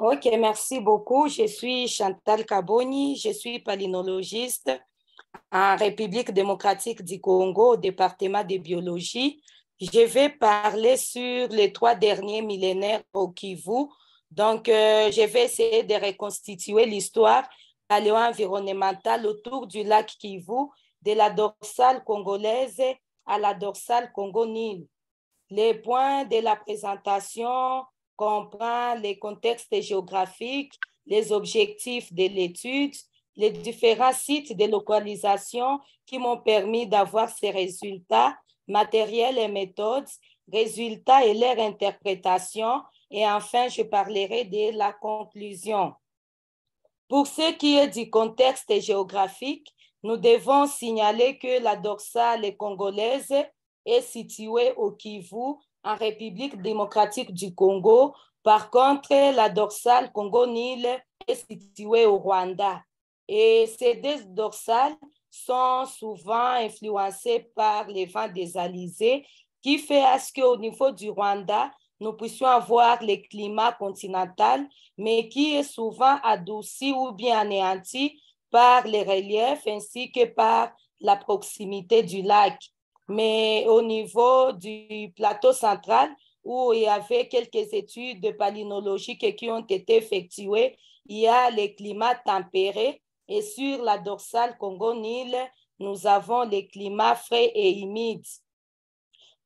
Ok, merci beaucoup. Je suis Chantal Kaboni, je suis palynologiste en République démocratique du Congo, au département de biologie. Je vais parler sur les 3 derniers millénaires au Kivu. Donc, je vais essayer de reconstituer l'histoire paléo-environnementale autour du lac Kivu, de la dorsale congolaise à la dorsale Congo-Nil. Les points de la présentation comprennent les contextes géographiques, les objectifs de l'étude, les différents sites de localisation qui m'ont permis d'avoir ces résultats, matériels et méthodes, résultats et leur interprétation. Et enfin, je parlerai de la conclusion. Pour ce qui est du contexte géographique, nous devons signaler que la dorsale congolaise est située au Kivu, en République démocratique du Congo. Par contre, la dorsale Congo-Nil est située au Rwanda. Et ces deux dorsales sont souvent influencées par les vents des alizés, qui fait à ce qu'au niveau du Rwanda, nous puissions avoir le climat continental, mais qui est souvent adouci ou bien anéanti par les reliefs ainsi que par la proximité du lac. Mais au niveau du plateau central, où il y avait quelques études palynologiques qui ont été effectuées, il y a les climats tempérés et sur la dorsale Congo-Nil, nous avons les climats frais et humides.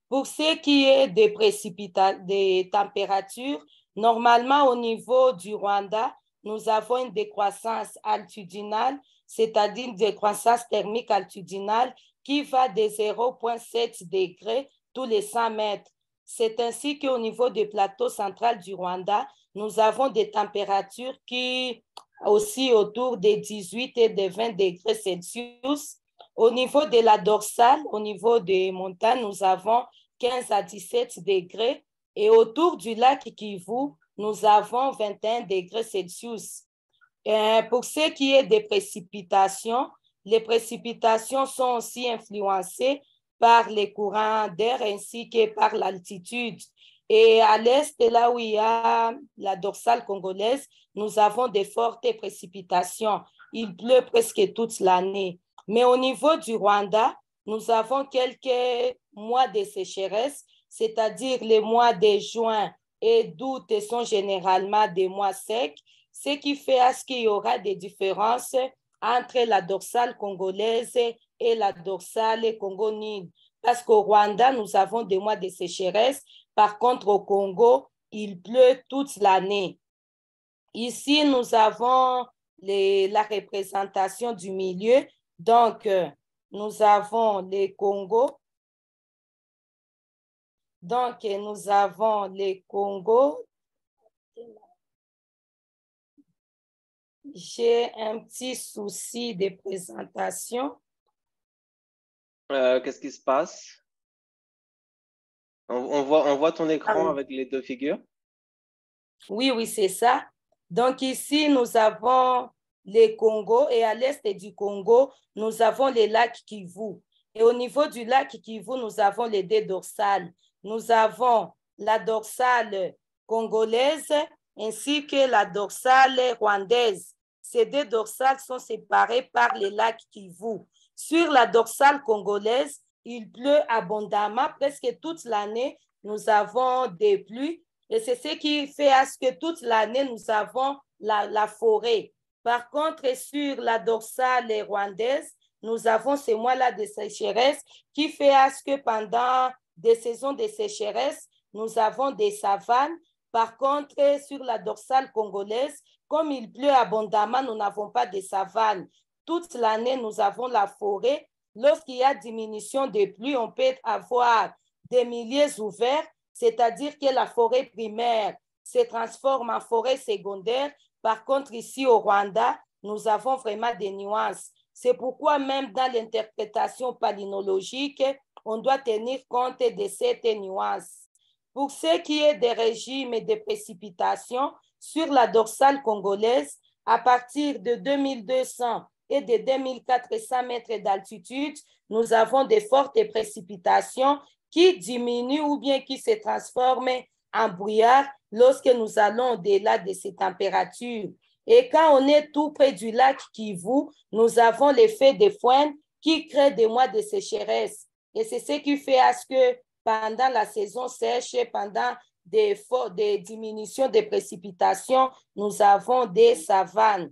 Pour ce qui est des températures, normalement au niveau du Rwanda, nous avons une décroissance altitudinale, c'est-à-dire une décroissance thermique altitudinale qui va de 0,7 degrés tous les 100 mètres. C'est ainsi qu'au niveau du plateau central du Rwanda, nous avons des températures qui aussi autour des 18 et des 20 degrés Celsius. Au niveau de la dorsale, au niveau des montagnes, nous avons 15 à 17 degrés et autour du lac Kivu, nous avons 21 degrés Celsius. Pour ce qui est des précipitations, les précipitations sont aussi influencées par les courants d'air ainsi que par l'altitude. Et à l'est, là où il y a la dorsale congolaise, nous avons des fortes précipitations. Il pleut presque toute l'année. Mais au niveau du Rwanda, nous avons quelques mois de sécheresse, c'est-à-dire les mois de juin et d'août sont généralement des mois secs, ce qui fait à ce qu'il y aura des différences entre la dorsale congolaise et la dorsale Congo-Nil. Parce qu'au Rwanda, nous avons des mois de sécheresse. Par contre, au Congo, il pleut toute l'année. Ici, nous avons la représentation du milieu. Donc, nous avons les Congos. Donc, nous avons les Congos. J'ai un petit souci de présentation. Qu'est-ce qui se passe? On voit ton écran avec les deux figures? Oui, oui, c'est ça. Donc ici, nous avons les Congos et à l'est du Congo, nous avons les lacs Kivu. Et au niveau du lac Kivu, nous avons les deux dorsales. Nous avons la dorsale congolaise ainsi que la dorsale rwandaise. Ces deux dorsales sont séparées par les lacs Kivu. Sur la dorsale congolaise, il pleut abondamment. Presque toute l'année, nous avons des pluies. Et c'est ce qui fait à ce que toute l'année, nous avons la forêt. Par contre, sur la dorsale rwandaise, nous avons ces mois-là de sécheresse qui fait à ce que pendant des saisons de sécheresse, nous avons des savanes. Par contre, sur la dorsale congolaise, comme il pleut abondamment, nous n'avons pas de savanes. Toute l'année, nous avons la forêt. Lorsqu'il y a diminution de pluie, on peut avoir des milieux ouverts, c'est-à-dire que la forêt primaire se transforme en forêt secondaire. Par contre, ici au Rwanda, nous avons vraiment des nuances. C'est pourquoi même dans l'interprétation palynologique, on doit tenir compte de cette nuance. Pour ce qui est des régimes et des précipitations, sur la dorsale congolaise, à partir de 2200 et de 2400 mètres d'altitude, nous avons de fortes précipitations qui diminuent ou bien qui se transforment en brouillard lorsque nous allons au-delà de ces températures. Et quand on est tout près du lac Kivu, nous avons l'effet de foehn qui crée des mois de sécheresse. Et c'est ce qui fait à ce que pendant la saison sèche, pendant des diminutions de précipitations, nous avons des savanes.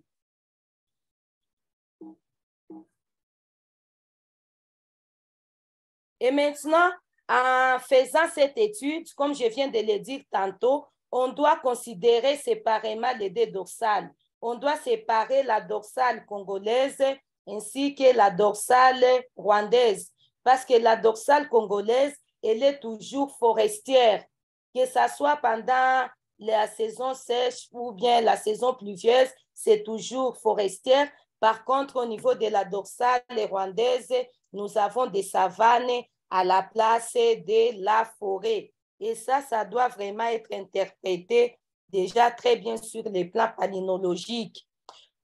Et maintenant, en faisant cette étude, comme je viens de le dire tantôt, on doit considérer séparément les deux dorsales. On doit séparer la dorsale congolaise ainsi que la dorsale rwandaise, parce que la dorsale congolaise, elle est toujours forestière, que ce soit pendant la saison sèche ou bien la saison pluvieuse, c'est toujours forestière. Par contre, au niveau de la dorsale rwandaise, nous avons des savanes à la place de la forêt. Et ça doit vraiment être interprété déjà très bien sur les plans palynologiques.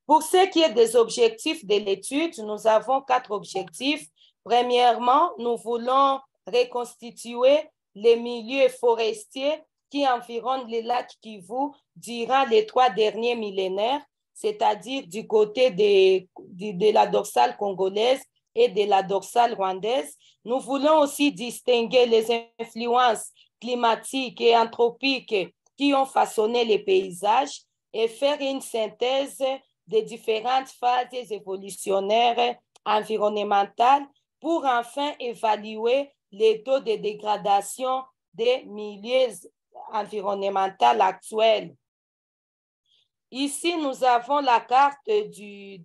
Pour ce qui est des objectifs de l'étude, nous avons 4 objectifs. Premièrement, nous voulons reconstituer les milieux forestiers qui environnent les lacs Kivu durant les 3 derniers millénaires, c'est-à-dire du côté de la dorsale congolaise et de la dorsale rwandaise. Nous voulons aussi distinguer les influences climatiques et anthropiques qui ont façonné les paysages et faire une synthèse des différentes phases évolutionnaires environnementales pour enfin évaluer les taux de dégradation des milieux environnementaux actuels. Ici, nous avons la carte du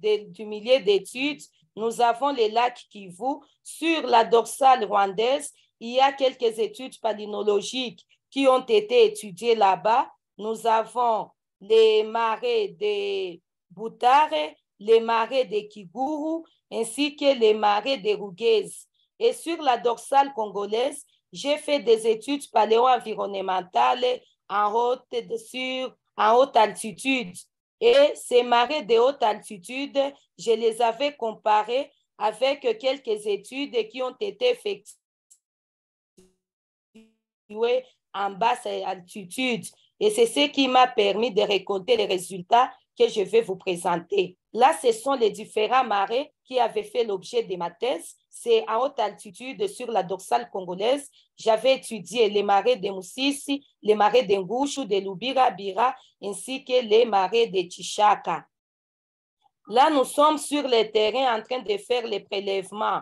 milieu d'études. Nous avons les lacs Kivu. Sur la dorsale rwandaise, il y a quelques études palynologiques qui ont été étudiées là-bas. Nous avons les marais de Butare, les marais de Kiguru, ainsi que les marais de Rugezi. Et sur la dorsale congolaise, j'ai fait des études paléo-environnementales en haute altitude. Et ces marais de haute altitude, je les avais comparés avec quelques études qui ont été effectuées en basse altitude. Et c'est ce qui m'a permis de récolter les résultats que je vais vous présenter. Là, ce sont les différents marais qui avaient fait l'objet de ma thèse. C'est en haute altitude sur la dorsale congolaise. J'avais étudié les marais de Musisi, les marais de Ngushu, de Lubira-Bira, ainsi que les marais de Chishaka. Là, nous sommes sur le terrain en train de faire les prélèvements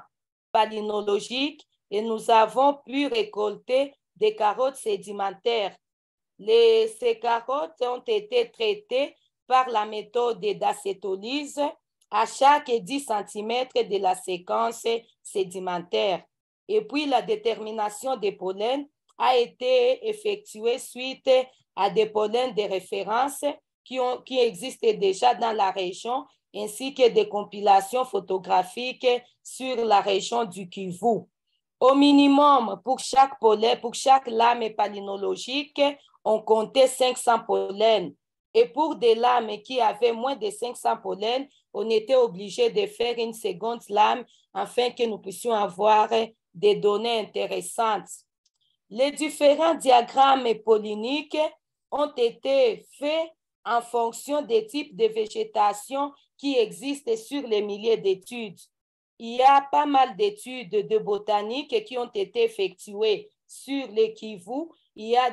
palynologiques et nous avons pu récolter des carottes sédimentaires. Ces carottes ont été traitées par la méthode d'acétolyse à chaque 10 cm de la séquence sédimentaire. Et puis, la détermination des pollens a été effectuée suite à des pollens de référence qui existent déjà dans la région, ainsi que des compilations photographiques sur la région du Kivu. Au minimum, pour chaque pollen, pour chaque lame palynologique, on comptait 500 pollens. Et pour des lames qui avaient moins de 500 pollens, on était obligé de faire une seconde lame afin que nous puissions avoir des données intéressantes. Les différents diagrammes polliniques ont été faits en fonction des types de végétation qui existent sur les milliers d'études. Il y a pas mal d'études de botanique qui ont été effectuées sur les Kivu. Il y a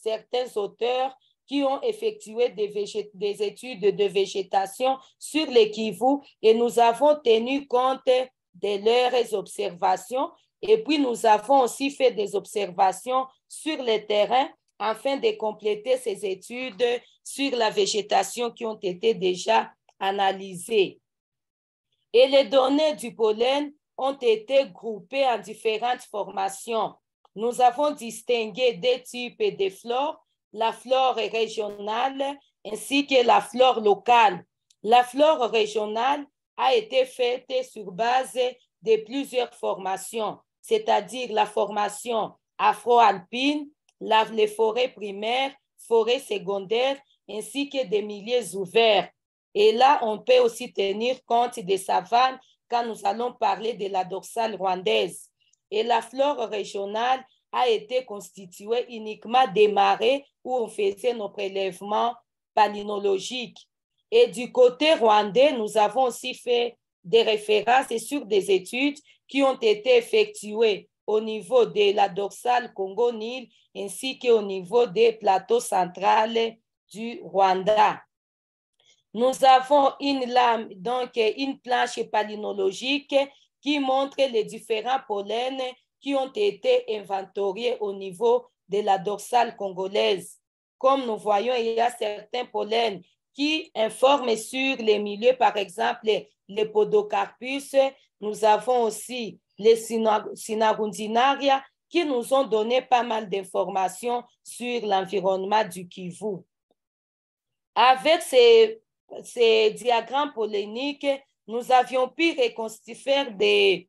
certains auteurs qui ont effectué des études de végétation sur les Kivu et nous avons tenu compte de leurs observations. Et puis, nous avons aussi fait des observations sur le terrain afin de compléter ces études sur la végétation qui ont été déjà analysées. Et les données du pollen ont été groupées en différentes formations. Nous avons distingué des types de flore, la flore régionale ainsi que la flore locale. La flore régionale a été faite sur base de plusieurs formations, c'est-à-dire la formation afro-alpine, les forêts primaires, forêts secondaires, ainsi que des milieux ouverts. Et là, on peut aussi tenir compte des savanes quand nous allons parler de la dorsale rwandaise. Et la flore régionale a été constitué uniquement des marais où on faisait nos prélèvements palynologiques. Et du côté rwandais, nous avons aussi fait des références sur des études qui ont été effectuées au niveau de la dorsale Congo-Nil ainsi qu'au niveau des plateaux centrales du Rwanda. Nous avons une lame, donc une planche palynologique qui montre les différents pollens qui ont été inventoriés au niveau de la dorsale congolaise. Comme nous voyons, il y a certains pollens qui informent sur les milieux, par exemple, les podocarpus. Nous avons aussi les Synarundinaria qui nous ont donné pas mal d'informations sur l'environnement du Kivu. Avec ces diagrammes polliniques, nous avions pu reconstituer des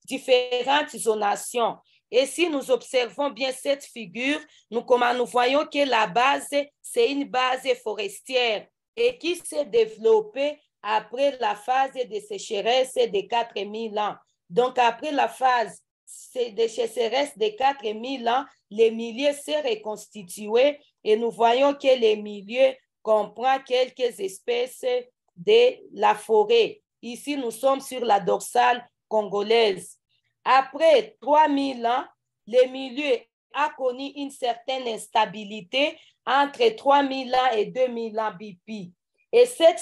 différentes zonations. Et si nous observons bien cette figure, nous voyons que la base, c'est une base forestière et qui s'est développée après la phase de sécheresse de 4000 ans. Donc, après la phase de sécheresse de 4000 ans, les milieux s'est reconstitué et nous voyons que les milieux comprennent quelques espèces de la forêt. Ici, nous sommes sur la dorsale congolaise. Après 3000 ans, le milieu a connu une certaine instabilité entre 3000 ans et 2000 ans BP. Et cette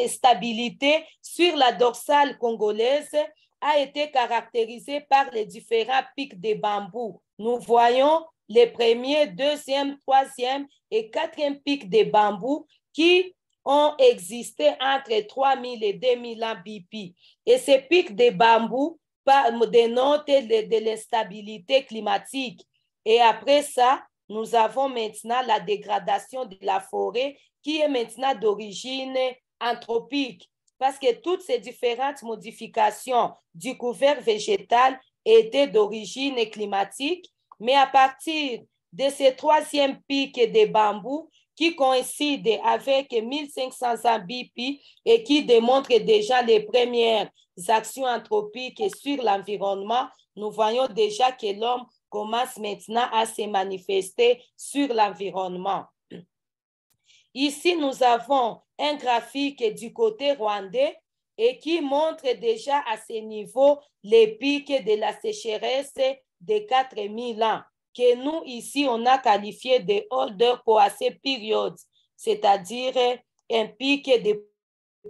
stabilité sur la dorsale congolaise a été caractérisée par les différents pics de bambou. Nous voyons les premiers, deuxième, troisième et quatrième pics de bambou qui ont existé entre 3000 et 2000 ans BP. Et ces pics de bambou dénotent de l'instabilité climatique. Et après ça, nous avons maintenant la dégradation de la forêt qui est maintenant d'origine anthropique parce que toutes ces différentes modifications du couvert végétal étaient d'origine climatique, mais à partir de ces troisième pics de bambou qui coïncident avec 1500 ans BP et qui démontrent déjà les premières actions anthropiques sur l'environnement, nous voyons déjà que l'homme commence maintenant à se manifester sur l'environnement. Ici, nous avons un graphique du côté rwandais et qui montre déjà à ce niveau les pics de la sécheresse de 4000 ans, que nous, ici, on a qualifié de Older Poacé Period, c'est-à-dire un pic de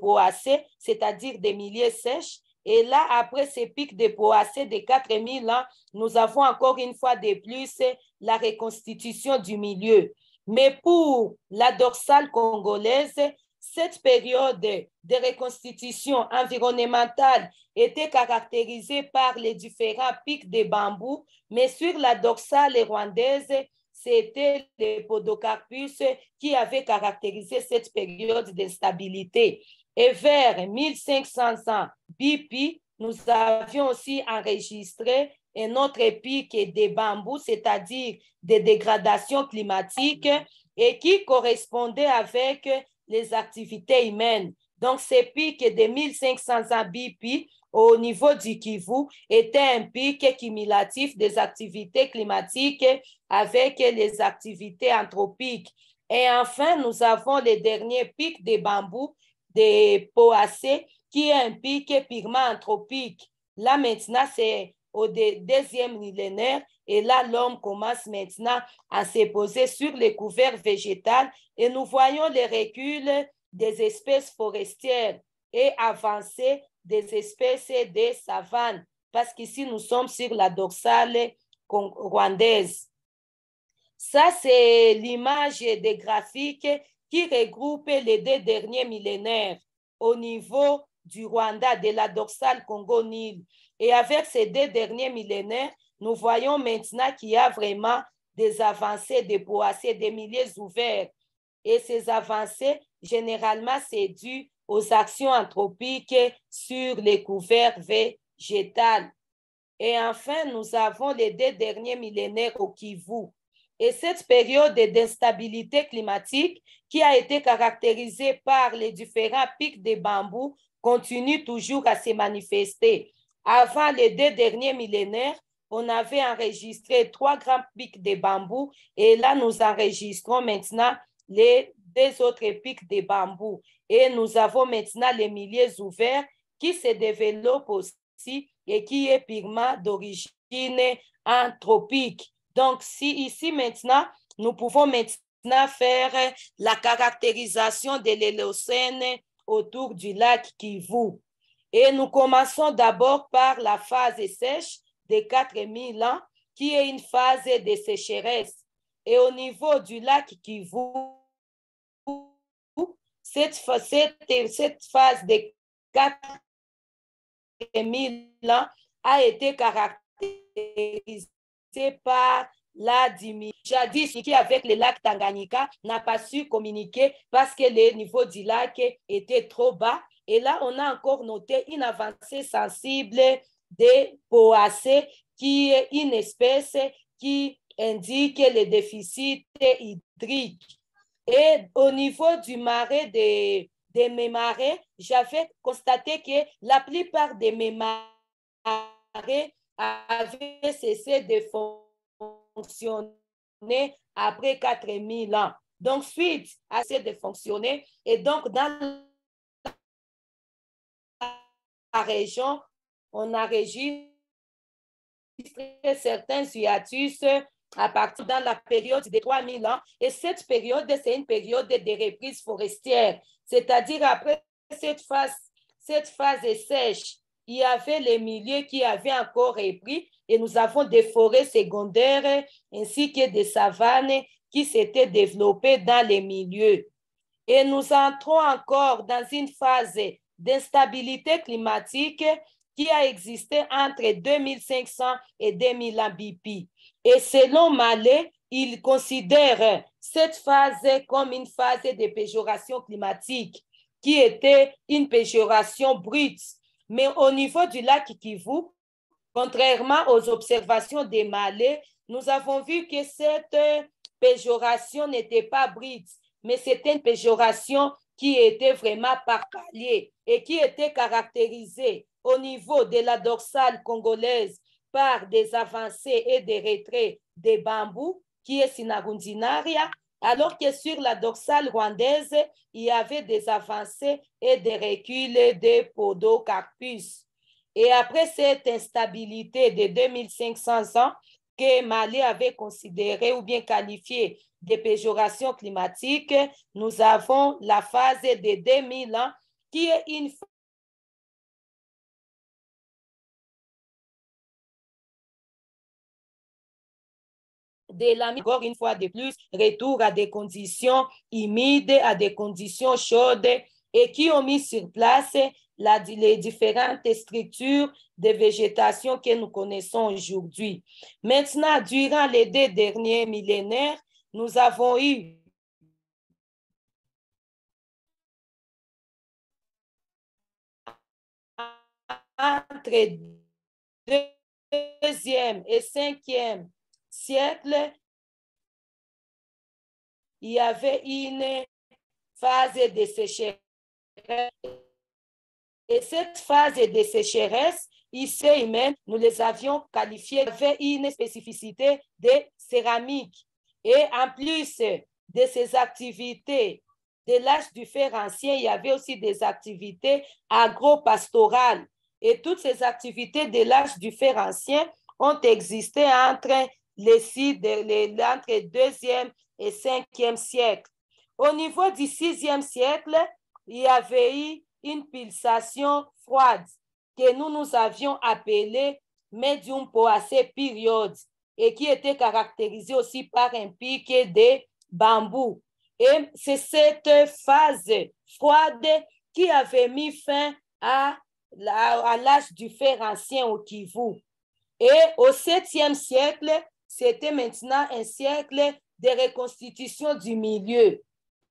Poacé, c'est-à-dire des milieux sèches. Et là, après ces pics de Poacé de 4000 ans, nous avons encore une fois de plus la reconstitution du milieu. Mais pour la dorsale congolaise, cette période de reconstitution environnementale était caractérisée par les différents pics de bambou, mais sur la dorsale rwandaise, c'était les podocarpus qui avaient caractérisé cette période d'instabilité. Et vers 1500 ans BP, nous avions aussi enregistré un autre pic des bambous, c'est-à-dire des dégradations climatiques et qui correspondait avec les activités humaines. Donc, ces pics de 1500 ans BP au niveau du Kivu étaient un pic cumulatif des activités climatiques avec les activités anthropiques. Et enfin, nous avons le dernier pic des bambous de Poacé qui est un pic purement anthropique. Là, maintenant, c'est au deuxième millénaire et là, l'homme commence maintenant à se poser sur les couverts végétales et nous voyons le recul des espèces forestières et avancée des espèces de savanes parce qu'ici, nous sommes sur la dorsale rwandaise. Ça, c'est l'image des graphiques qui regroupe les deux derniers millénaires au niveau du Rwanda, de la dorsale Congo-Nil. Et avec ces deux derniers millénaires, nous voyons maintenant qu'il y a vraiment des avancées de Poacé, des milieux ouverts. Et ces avancées, généralement, c'est dû aux actions anthropiques sur les couverts végétales. Et enfin, nous avons les deux derniers millénaires au Kivu. Et cette période d'instabilité climatique qui a été caractérisée par les différents pics de bambou continue toujours à se manifester. Avant les deux derniers millénaires, on avait enregistré 3 grands pics de bambou et là, nous enregistrons maintenant les 2 autres pics de bambou. Et nous avons maintenant les milieux ouverts qui se développent aussi et qui est purement d'origine anthropique. Donc, ici maintenant, nous pouvons maintenant faire la caractérisation de l'Holocène autour du lac Kivu. Et nous commençons d'abord par la phase sèche de 4000 ans, qui est une phase de sécheresse. Et au niveau du lac Kivu, cette phase de 4000 ans a été caractérisée par la diminution. Jadis, qui avec le lac Tanganyika n'a pas su communiquer parce que le niveau du lac était trop bas. Et là, on a encore noté une avancée sensible des poacées, qui est une espèce qui indique le déficit hydrique. Et au niveau du marais de mes marais, j'avais constaté que la plupart de mes marais avaient cessé de fonctionner après 4000 ans. Donc, suite à cessé de fonctionner, et donc dans la région, on a enregistré certains hiatus à partir dans la période de 3000 ans. Et cette période, c'est une période de reprise forestière. C'est-à-dire après cette phase sèche, il y avait les milieux qui avaient encore repris et nous avons des forêts secondaires ainsi que des savanes qui s'étaient développées dans les milieux. Et nous entrons encore dans une phase d'instabilité climatique qui a existé entre 2500 et 2000 ans BP. Et selon Mallet, il considère cette phase comme une phase de péjoration climatique qui était une péjoration brute. Mais au niveau du lac Kivu, contrairement aux observations de Mallet, nous avons vu que cette péjoration n'était pas brute, mais c'était une péjoration qui était vraiment par palier et qui était caractérisée au niveau de la dorsale congolaise par des avancées et des retraits des bambous, qui est Sinarundinaria, alors que sur la dorsale rwandaise, il y avait des avancées et des reculs des podocarpus. Et après cette instabilité de 2500 ans que Mallet avait considéré ou bien qualifié de péjoration climatique, nous avons la phase de 2000 ans qui est une de la encore une fois de plus, retour à des conditions humides, à des conditions chaudes et qui ont mis sur place les différentes structures de végétation que nous connaissons aujourd'hui. Maintenant, durant les 2 derniers millénaires, nous avons eu entre 2e et 5e siècle, il y avait une phase de sécheresse. Et cette phase de sécheresse, ici même, nous les avions qualifiées avec une spécificité de céramique. Et en plus de ces activités de l'âge du fer ancien, il y avait aussi des activités agro-pastorales. Et toutes ces activités de l'âge du fer ancien ont existé entre les entre 2e et 5e siècle. Au niveau du 6e siècle, il y avait eu une pulsation froide que nous avions appelée medium poacé période et qui était caractérisée aussi par un pic de bambou. Et c'est cette phase froide qui avait mis fin à l'âge du fer ancien au Kivu. Et au 7e siècle, c'était maintenant un siècle de reconstitution du milieu.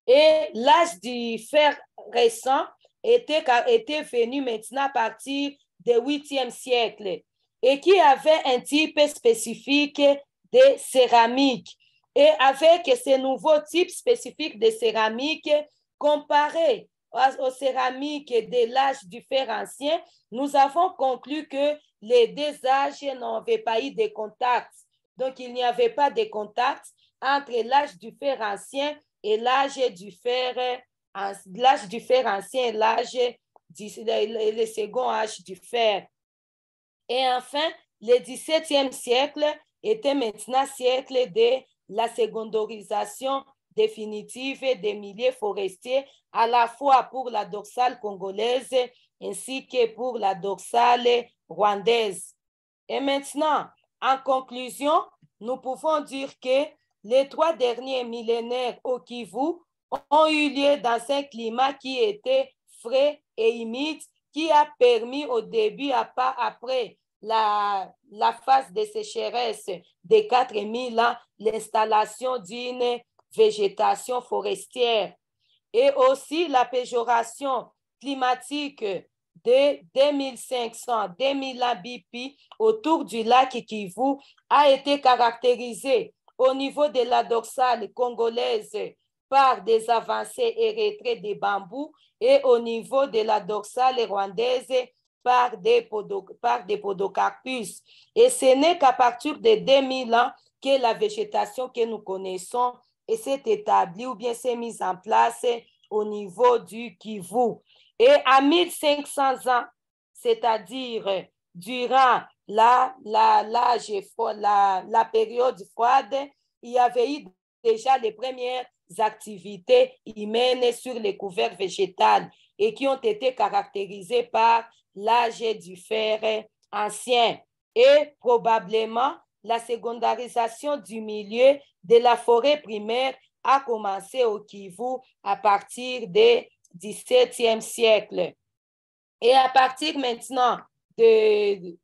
Et l'âge du fer récent était venu maintenant à partir du 8e siècle et qui avait un type spécifique de céramique. Et avec ces nouveaux types spécifiques de céramique comparés aux céramiques de l'âge du fer ancien, nous avons conclu que les deux âges n'avaient pas eu de contact. Donc, il n'y avait pas de contact entre l'âge du fer ancien et l'âge du fer ancien et le second âge du fer. Et enfin, le XVIIe siècle était maintenant siècle de la secondarisation définitive des milieux forestiers, à la fois pour la dorsale congolaise ainsi que pour la dorsale rwandaise. Et maintenant, en conclusion, nous pouvons dire que les 3 derniers millénaires au Kivu ont eu lieu dans un climat qui était frais et humide, qui a permis au début, après la phase de sécheresse des 4000 ans, l'installation d'une végétation forestière et aussi la péjoration climatique de 2500-2000 BP autour du lac Kivu a été caractérisée au niveau de la dorsale congolaise par des avancées et retraits des bambous et au niveau de la dorsale rwandaise par des podocarpus. Et ce n'est qu'à partir de 2000 ans que la végétation que nous connaissons s'est établie ou bien s'est mise en place au niveau du Kivu. Et à 1500 ans, c'est-à-dire durant la période froide, il y avait eu déjà les premières activités humaines sur les couverts végétales et qui ont été caractérisées par l'âge du fer ancien et probablement la secondarisation du milieu de la forêt primaire a commencé au Kivu à partir du XVIIe siècle. Et à partir maintenant de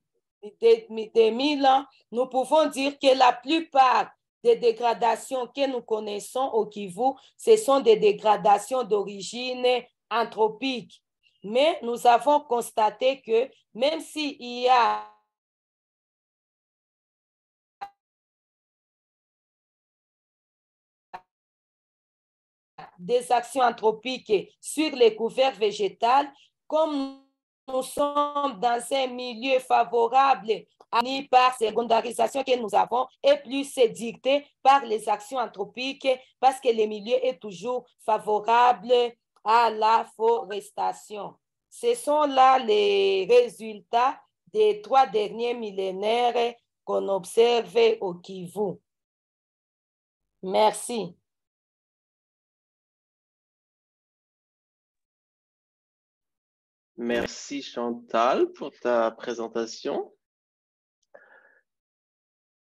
1000 ans, nous pouvons dire que la plupart des dégradations que nous connaissons au Kivu, ce sont des dégradations d'origine anthropique. Mais nous avons constaté que même s'il y a des actions anthropiques sur les couverts végétales, comme nous sommes dans un milieu favorable par secondarisation que nous avons et plus dicté par les actions anthropiques parce que le milieu est toujours favorable à la forestation. Ce sont là les résultats des 3 derniers millénaires qu'on observe au Kivu. Merci. Merci Chantal pour ta présentation.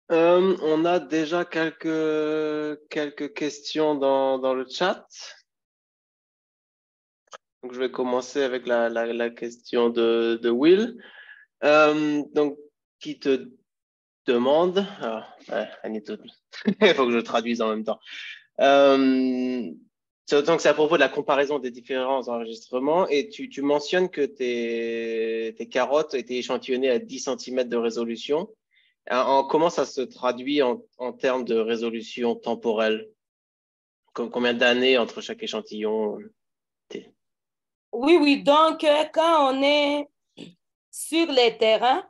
On a déjà quelques questions dans le chat. Donc, je vais commencer avec la question de Will. Donc, qui te demande... il faut que je traduise en même temps. Donc, c'est à propos de la comparaison des différents enregistrements et tu mentionnes que tes carottes étaient échantillonnées à 10 cm de résolution. Comment ça se traduit en termes de résolution temporelle? Combien d'années entre chaque échantillon? Oui. Donc, quand on est sur les terrains,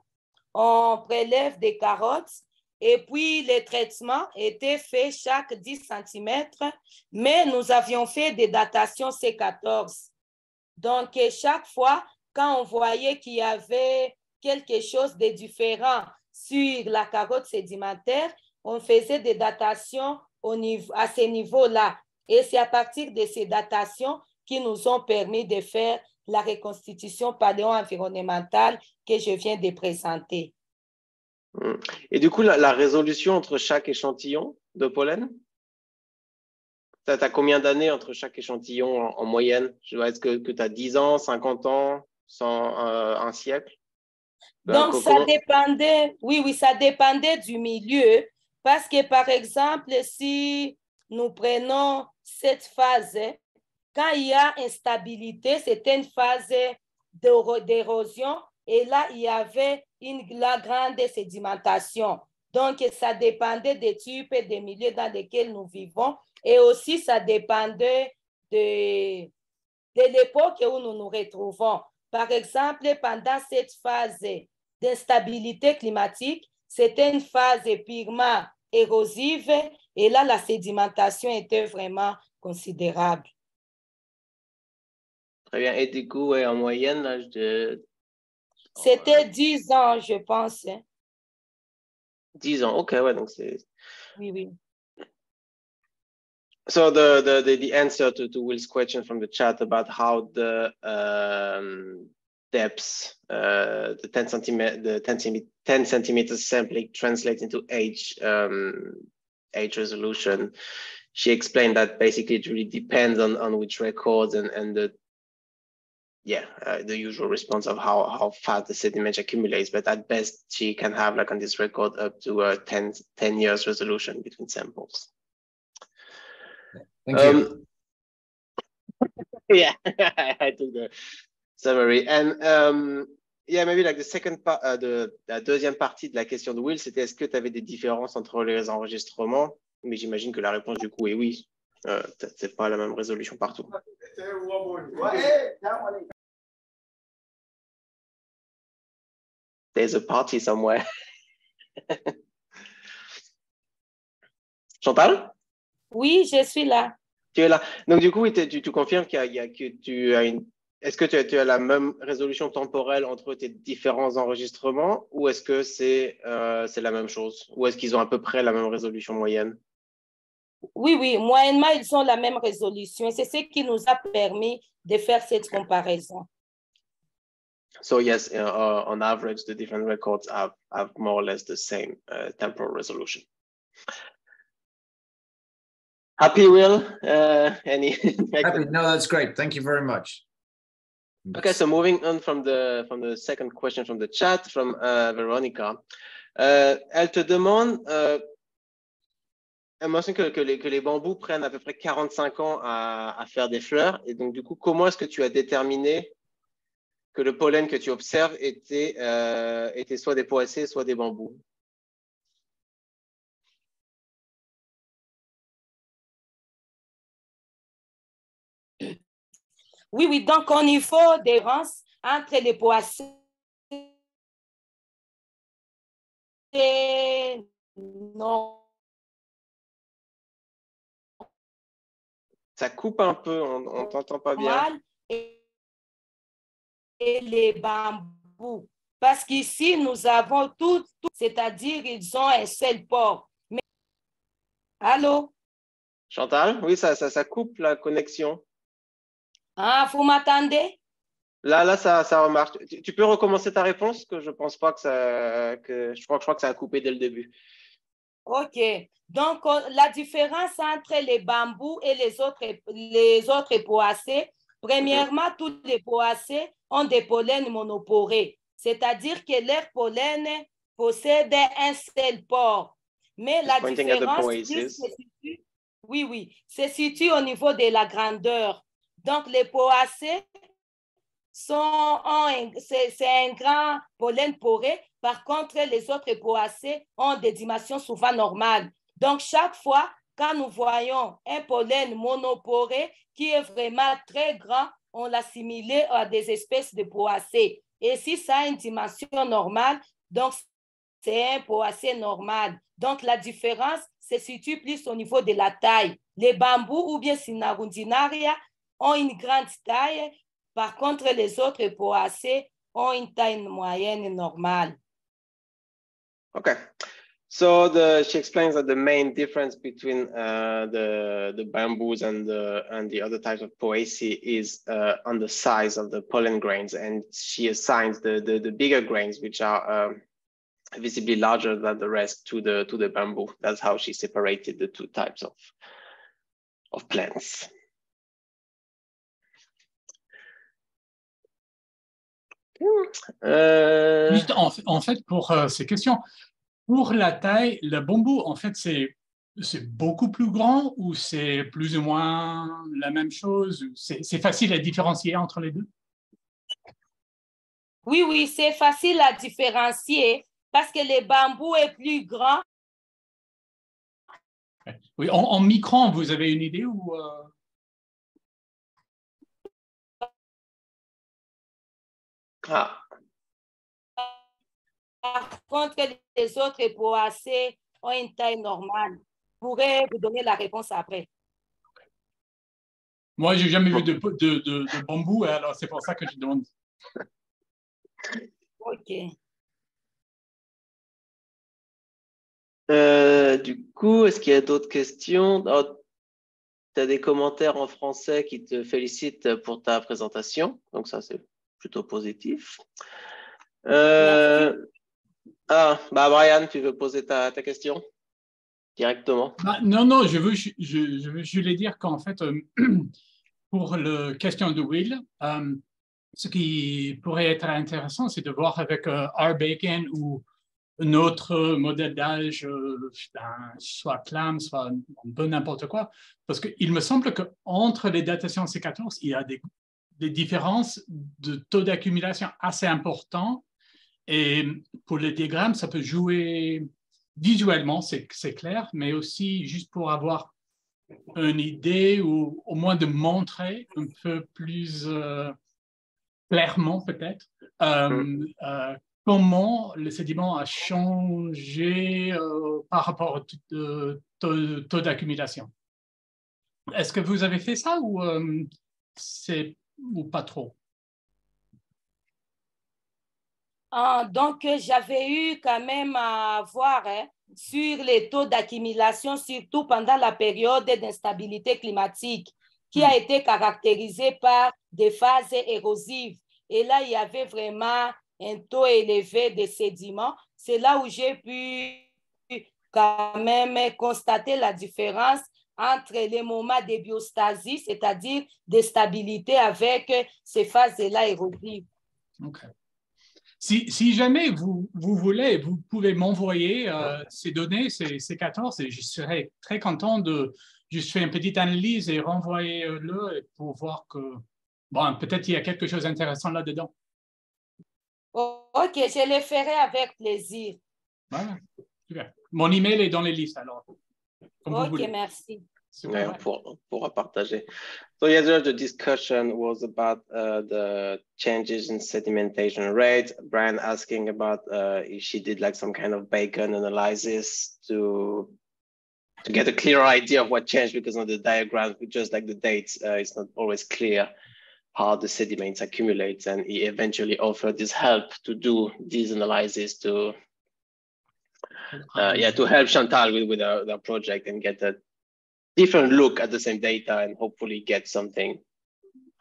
on prélève des carottes et puis les traitements étaient faits chaque 10 cm, mais nous avions fait des datations C14. Donc, chaque fois, quand on voyait qu'il y avait quelque chose de différent sur la carotte sédimentaire, on faisait des datations à ce niveau-là. Et c'est à partir de ces datations qui nous ont permis de faire la reconstitution paléo-environnementale que je viens de présenter. Et du coup, la résolution entre chaque échantillon de pollen, tu as combien d'années entre chaque échantillon en moyenne? Est-ce que tu as 10 ans, 50 ans, un siècle? Donc, ça dépendait, oui, ça dépendait du milieu. Parce que, par exemple, si nous prenons cette phase, quand il y a instabilité, c'était une phase d'érosion et là, il y avait la grande sédimentation. Donc, ça dépendait des types et des milieux dans lesquels nous vivons et aussi ça dépendait de l'époque où nous nous retrouvons. Par exemple, pendant cette phase de d'instabilité climatique. C'était une phase purement érosive et là, la sédimentation était vraiment considérable. Très bien. Et du coup, en moyenne, l'âge de... C'était 10 ans, je pense. 10 ans. OK, ouais, donc c'est... Oui, oui. So the answer to Will's question from the chat about how the depths, the 10 centimeters sampling translates into age resolution. She explained that basically it really depends on which records and the the usual response of how fast the sediment accumulates. But at best, she can have, like on this record, up to a 10 years resolution between samples. Thank you. Yeah, I took the summary. And maybe like the second part, la deuxième partie de la question de Will, c'était est-ce que tu avais des différences entre les enregistrements? Mais j'imagine que la réponse du coup est oui. C'est pas la même résolution partout. There's a party somewhere. Chantal? Oui, je suis là. Tu es là. Donc, du coup, tu confirmes que tu as une. Est-ce que tu as la même résolution temporelle entre tes différents enregistrements ou est-ce que c'est la même chose? Ou est-ce qu'ils ont à peu près la même résolution moyenne? Oui, oui, moyennement, ils ont la même résolution. C'est ce qui nous a permis de faire cette comparaison. So, yes, on average, the different records have more or less the same temporal resolution. Happy, Will? Any? Happy. No, that's great. Thank you very much. Okay, so moving on from the second question from the chat from Veronica. Elle te demande, elle mentionne que les bambous prennent à peu près 45 ans à faire des fleurs. Et donc, du coup, comment est-ce que tu as déterminé que le pollen que tu observes était soit des poacées, soit des bambous? Oui, oui, donc au niveau des rances entre les poacées non. Ça coupe un peu, on ne t'entend pas bien. Et les bambous. Parce qu'ici, nous avons tout, c'est-à-dire ils ont un seul port. Mais... Allô? Chantal, oui, ça coupe la connexion. Ah, vous m'attendez? Là, ça remarche. Tu peux recommencer ta réponse, que je pense pas je crois que ça a coupé dès le début. OK. Donc, la différence entre les bambous et les autres poacées, premièrement, tous les poacées ont des pollens monoporés, c'est-à-dire que leur pollen possède un seul pore. Mais la différence se situe au niveau de la grandeur. Donc, les poacées c'est un grand pollen poré. Par contre, les autres poacées ont des dimensions souvent normales. Donc, chaque fois, quand nous voyons un pollen monoporé qui est vraiment très grand, on l'assimile à des espèces de poacées. Et si ça a une dimension normale, donc c'est un poacé normal. Donc, la différence se situe plus au niveau de la taille. Les bambous ou bien Sinarundinaria ont une grande taille. Par contre, les autres poacées ont une taille moyenne normale. Okay. So she explains that the main difference between the bamboos and the other types of poaceae is on the size of the pollen grains, and she assigns the bigger grains, which are visibly larger than the rest, to the bamboo. That's how she separated the two types of plants. Juste en fait, pour ces questions, pour la taille, le bambou, en fait, c'est beaucoup plus grand ou c'est plus ou moins la même chose? C'est facile à différencier entre les deux? Oui, oui, c'est facile à différencier parce que le bambou est plus grand. Oui, en micron, vous avez une idée ou contre les autres poacées ont une taille normale. Je pourrais vous donner la réponse après. Moi, j'ai jamais vu de bambou, alors c'est pour ça que je demande. OK. Du coup, est-ce qu'il y a d'autres questions? Oh, tu as des commentaires en français qui te félicitent pour ta présentation, donc ça, c'est plutôt positif. Brian, tu veux poser ta question directement? Non, je voulais dire qu'en fait, pour la question de Will, ce qui pourrait être intéressant, c'est de voir avec R-Bacon ou un autre modèle d'âge, soit CLAM, soit n'importe quoi, parce qu'il me semble qu'entre les datations C14, il y a des différences de taux d'accumulation assez importants, et pour les diagrammes, ça peut jouer visuellement, c'est clair, mais aussi juste pour avoir une idée ou au moins de montrer un peu plus clairement peut-être comment le sédiment a changé par rapport au taux d'accumulation. Est-ce que vous avez fait ça ou pas trop? Donc, j'avais eu quand même à voir sur les taux d'accumulation, surtout pendant la période d'instabilité climatique, qui a été caractérisée par des phases érosives. Et là, il y avait vraiment un taux élevé de sédiments. C'est là où j'ai pu quand même constater la différence entre les moments de biostasie, c'est-à-dire de stabilité avec ces phases-là érosives. OK. Si jamais vous voulez, vous pouvez m'envoyer ces données, ces 14, et je serais très content de juste faire une petite analyse et renvoyer-le pour voir que, bon, peut-être il y a quelque chose d'intéressant là-dedans. OK, je le ferai avec plaisir. Voilà, super. Mon email est dans les listes, alors. OK, merci. Ouais, on pourra partager. So yes, the discussion was about the changes in sedimentation rate. Brian asking about if she did like some kind of Bacon analysis to get a clearer idea of what changed, because on the diagram, with just like the dates, it's not always clear how the sediments accumulate. And he eventually offered this help to do these analyses to help Chantal with our project and get a different look at the same data and hopefully get something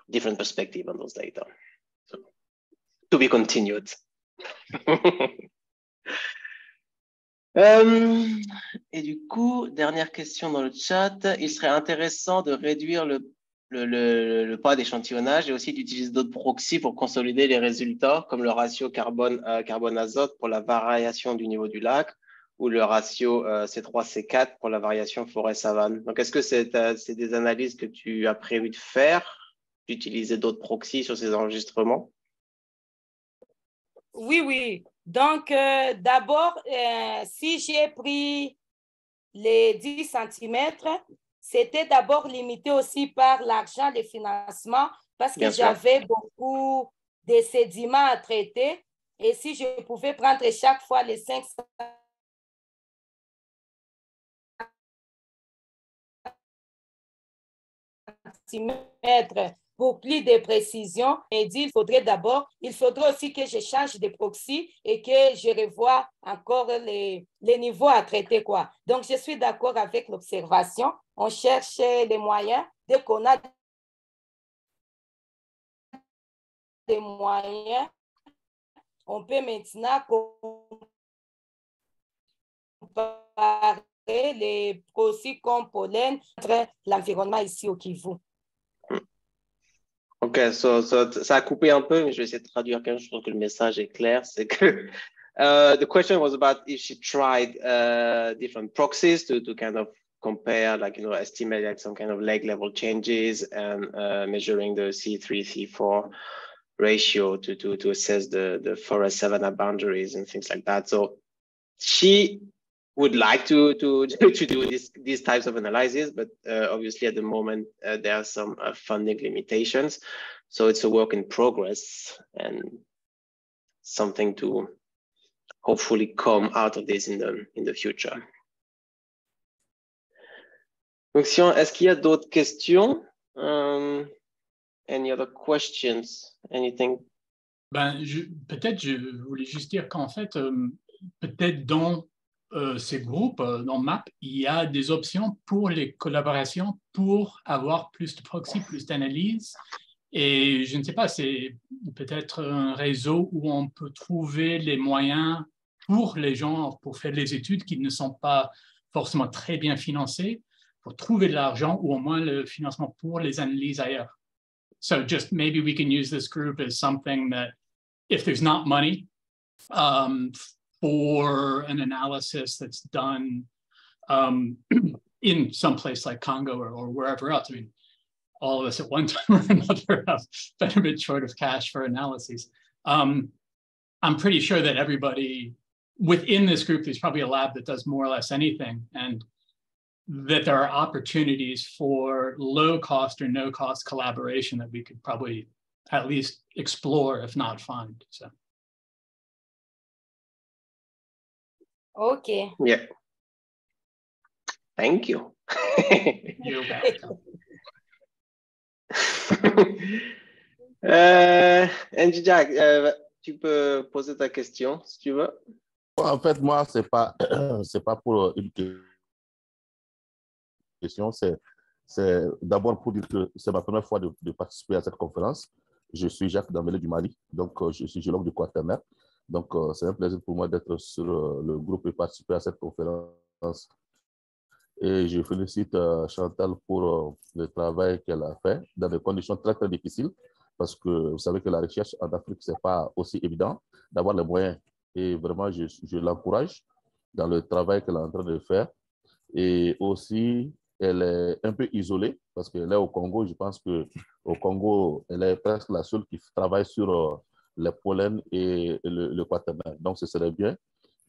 different perspective on those data. So, to be continued. Et du coup, dernière question dans le chat, il serait intéressant de réduire le pas d'échantillonnage et aussi d'utiliser d'autres proxys pour consolider les résultats, comme le ratio carbone-azote pour la variation du niveau du lac, ou le ratio C3-C4 pour la variation forêt-savane. Donc, est-ce que c'est des analyses que tu as prévu de faire, d'utiliser d'autres proxys sur ces enregistrements? Oui. Donc, d'abord, si j'ai pris les 10 cm, c'était d'abord limité aussi par l'argent de financement parce que j'avais beaucoup de sédiments à traiter. Et si je pouvais prendre chaque fois les 5 centimètres pour plus de précision, et dit, il faudrait aussi que je change de proxy et que je revoie encore les niveaux à traiter, quoi. Donc, je suis d'accord avec l'observation. On cherche des moyens. Dès qu'on a des moyens, on peut maintenant comparer les proxys comme pollen entre l'environnement ici au Kivu. Ok, ça a coupé un peu, mais je vais essayer de traduire quand même. Je pense que le message est clair. C'est que the question was about if she tried different proxies to kind of compare, like, estimate like some kind of lake level changes and measuring the C3, C4 ratio to assess the forest savanna boundaries and things like that. So she would like to do these types of analyses, but obviously at the moment there are some funding limitations. So it's a work in progress and something to hopefully come out of this in the future. Donc, est-ce qu'il y a d'autres questions? Any other questions? Anything? Peut-être je voulais juste dire qu'en fait, peut-être dans ces groupes, dans MAP, il y a des options pour les collaborations pour avoir plus de proxy, plus d'analyse. Et je ne sais pas, c'est peut-être un réseau où on peut trouver les moyens pour les gens pour faire les études qui ne sont pas forcément très bien financées, pour trouver de l'argent ou au moins le financement pour les analyses ailleurs. So just maybe we can use this group as something that if there's not money for an analysis that's done in some place like Congo or wherever else, I mean, all of us at one time or another have been a bit short of cash for analyses. I'm pretty sure that everybody within this group, there's probably a lab that does more or less anything, and that there are opportunities for low cost or no cost collaboration that we could probably at least explore, if not find. So. Okay. Yeah. Thank you. You're welcome. Angie Jack, tu peux poser ta question si tu veux. En fait, moi, c'est pas pour une question, c'est d'abord pour dire que c'est ma première fois de participer à cette conférence. Je suis Jacques Dambélé du Mali, donc je suis géologue du Quaternaire. Donc, c'est un plaisir pour moi d'être sur le groupe et participer à cette conférence. Et je félicite Chantal pour le travail qu'elle a fait dans des conditions très, très difficiles, parce que vous savez que la recherche en Afrique, ce n'est pas aussi évident d'avoir les moyens. Et vraiment, je l'encourage dans le travail qu'elle est en train de faire. Et aussi, elle est un peu isolée, parce qu'elle est au Congo. Je pense qu'au Congo, elle est presque la seule qui travaille sur les pollens et le quaternaire. Donc, ce serait bien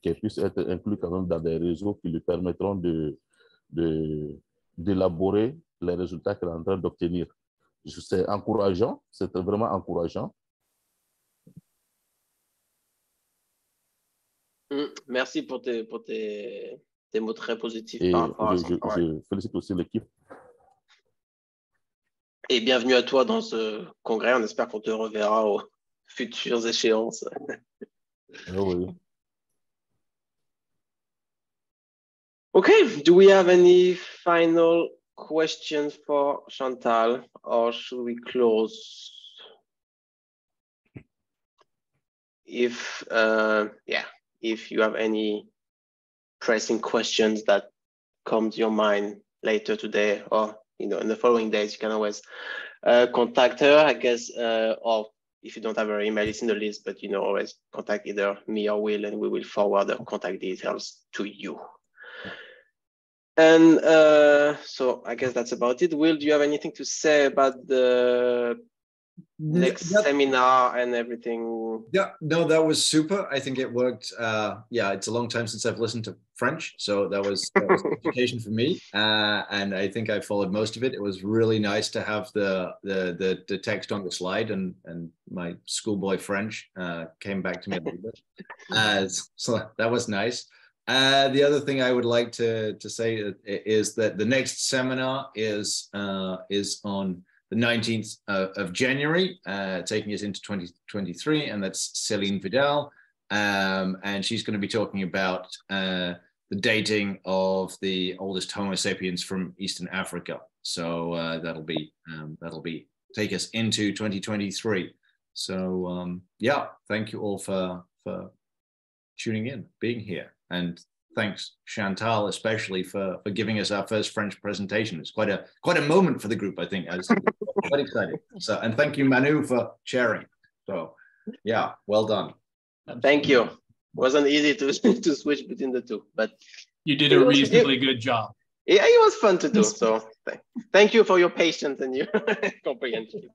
qu'elle puisse être inclue quand même dans des réseaux qui lui permettront d'élaborer les résultats qu'elle est en train d'obtenir. C'est encourageant, c'est vraiment encourageant. Merci pour tes mots très positifs. Et par rapport à ça. Je félicite aussi l'équipe. Et bienvenue à toi dans ce congrès. On espère qu'on te reverra aux futures échéances. Oui. Okay, do we have any final questions for Chantal, or should we close? If you have any pressing questions that come to your mind later today, or in the following days, you can always contact her, I guess, or if you don't have her email, it's in the list, but always contact either me or Will, and we will forward the contact details to you. And so I guess that's about it. Will, do you have anything to say about the next seminar and everything? Yeah, no, that was super. I think it worked. Yeah, it's a long time since I've listened to French, so that was education for me. And I think I followed most of it. It was really nice to have the text on the slide, and my schoolboy French came back to me a little bit. So that was nice. The other thing I would like to say is that the next seminar is on the 19th of January, taking us into 2023, and that's Céline Vidal, and she's going to be talking about the dating of the oldest Homo sapiens from Eastern Africa. So that'll be take us into 2023. So yeah, thank you all for tuning in, being here. And thanks, Chantal, especially for giving us our first French presentation. It's quite a moment for the group, I think. I was quite excited. So, and thank you, Manu, for sharing. So, yeah, well done. Thank you. Wasn't easy to switch between the two, but you did a reasonably good job. Yeah, it was fun to do. So, thank you for your patience and your comprehension.